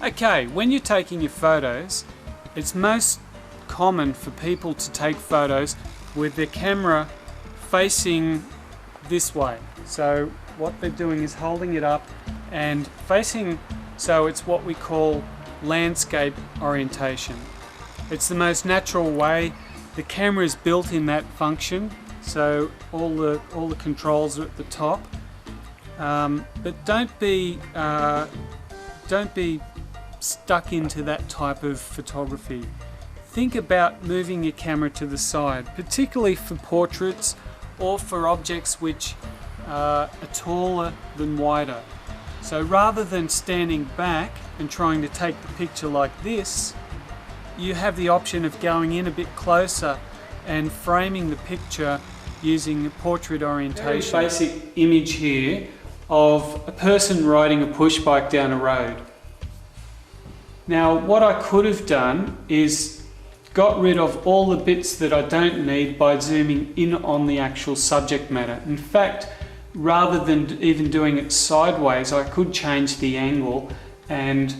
Okay, when you're taking your photos, it's most common for people to take photos with their camera facing this way. So what they're doing is holding it up and facing, so it's what we call landscape orientation. It's the most natural way. The camera is built in that function, so all the controls are at the top. But don't be stuck into that type of photography. Think about moving your camera to the side, particularly for portraits or for objects which are taller than wider. So rather than standing back and trying to take the picture like this, you have the option of going in a bit closer and framing the picture using a portrait orientation. Very basic image here of a person riding a push bike down a road. Now what I could have done is got rid of all the bits that I don't need by zooming in on the actual subject matter. In fact, rather than even doing it sideways, I could change the angle, and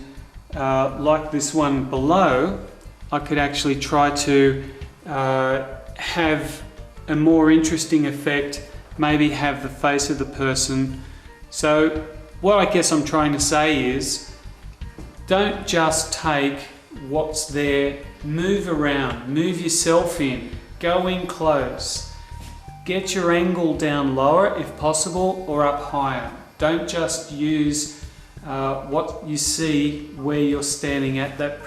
like this one below, I could actually try to have a more interesting effect, maybe have the face of the person. So what I guess I'm trying to say is, don't just take what's there, move around, move yourself in, go in close, get your angle down lower if possible or up higher. Don't just use what you see where you're standing at that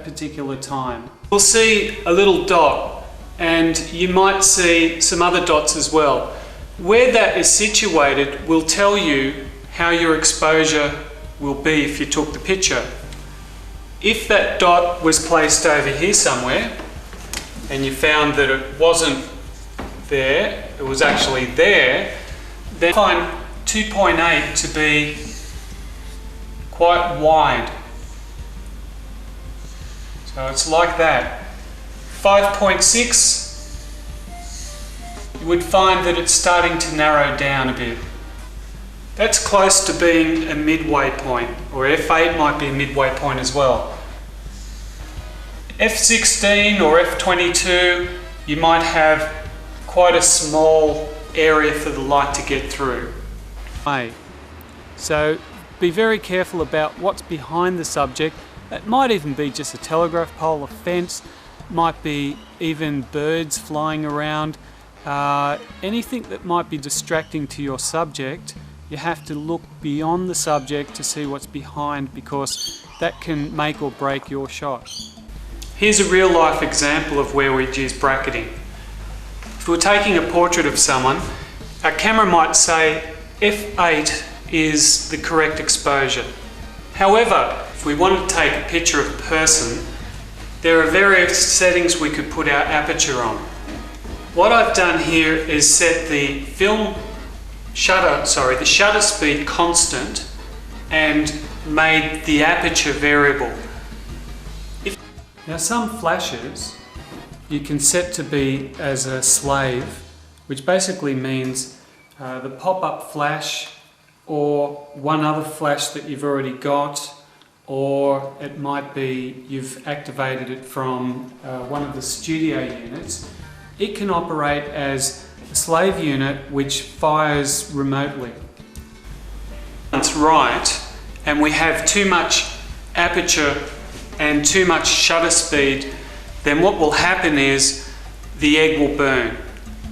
particular time. We'll see a little dot, and you might see some other dots as well. Where that is situated will tell you how your exposure will be if you took the picture. If that dot was placed over here somewhere and you found that it wasn't there, it was actually there, then find 2.8 to be quite wide. So it's like that. 5.6, you would find that it's starting to narrow down a bit. That's close to being a midway point, or f8 might be a midway point as well. f16 or f22, you might have quite a small area for the light to get through. So be very careful about what's behind the subject. It might even be just a telegraph pole, a fence, might be even birds flying around. Anything that might be distracting to your subject, you have to look beyond the subject to see what's behind, because that can make or break your shot. Here's a real life example of where we'd use bracketing. If we're taking a portrait of someone, our camera might say f8 is the correct exposure. However, if we wanted to take a picture of a person, there are various settings we could put our aperture on. What I've done here is set the shutter speed constant and made the aperture variable. Now some flashes you can set to be as a slave, which basically means the pop-up flash or one other flash that you've already got, or it might be you've activated it from one of the studio units. It can operate as a slave unit which fires remotely. It's right, and we have too much aperture and too much shutter speed, then what will happen is the egg will burn.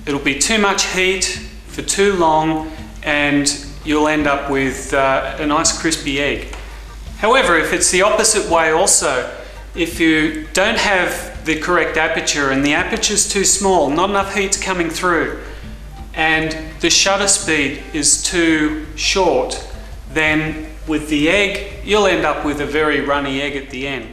It'll be too much heat for too long and you'll end up with a nice crispy egg. However, if it's the opposite way also, if you don't have the correct aperture and the aperture's too small, not enough heat's coming through, and the shutter speed is too short, then with the egg, you'll end up with a very runny egg at the end.